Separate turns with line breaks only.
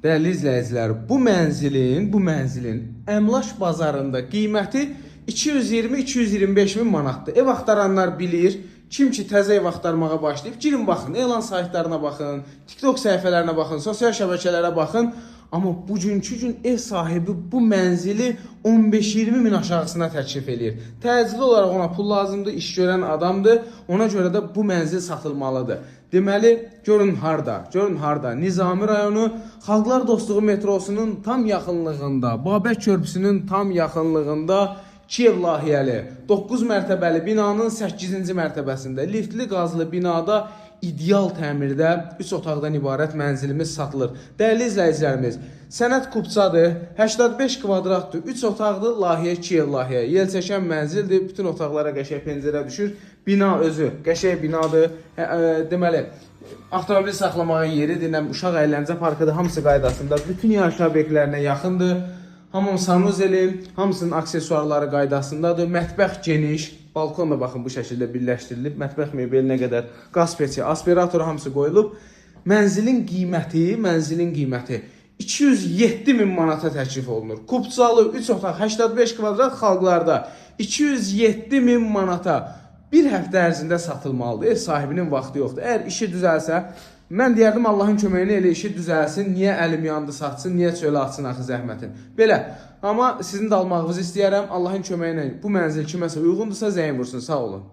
Dəyərli izləyicilər, bu mənzilin əmlak bazarında qiyməti 220-225 min manatdır. Ev axtaranlar bilir. Kim ki təzə ev axtarmağa başlayıb, girin baxın, elan saytlarına baxın, TikTok səhifələrinə baxın, sosial şəbəkələrə baxın. Amma bugünkü gün ev sahibi bu mənzili 15-20 min aşağısına təklif edir. Təcili olaraq ona pul lazımdır, iş görən adamdır. Ona görə də bu mənzil satılmalıdır. Deməli, görün harda? Nizami rayonu Xalqlar Dostluğu metrosunun tam yaxınlığında, Babək körpüsünün tam yaxınlığında Kiyev layihəli 9 mərtəbəli binanın 8-ci mərtəbəsində liftli qazlı binada ideal təmirdə 3 otaqdan ibarət mənzilimiz satılır. Dəyərli izləyicilərimiz, sənət kupçadır, 85 kvadratdır, 3 otaqdır, layihə Kiyev layihə, yel çəkən mənzildir, bütün otaqlara qəşəng pəncərə düşür. Bina özü qəşəng binadır. Deməli, avtomobil saxlamağa yeridir, uşaq əyləncə parkıdır, hamısı qaydasında, bütün yaşayış obyektlərinə yaxındır. Hamının sanuzeli, hamısının aksesuarları qaydasındadır. Mətbəx geniş, balkon da baxın bu şəkildə birləşdirilib. Mətbəx mebelinə qədər qaz peçi, aspirator hamısı qoyulub. Mənzilin qiyməti 207 min manata təklif olunur. Kupçalı 3 otaq 85 kvadrat Xalqlarda 207 min manata bir həftə ərzində satılmalıdır. Ev sahibinin vaxtı yoxdur. Əgər işi düzəlsə, mən deyərdim Allahın köməyinə elə işi düzəlsin. Niyə əlim yandı satsın, niyə çölə atsın axı zəhmətin. Belə. Amma sizin də almağınızı istəyərəm. Allahın köməyinə bu mənzil kiməsə uyğundursa zəng vursun. Sağ olun.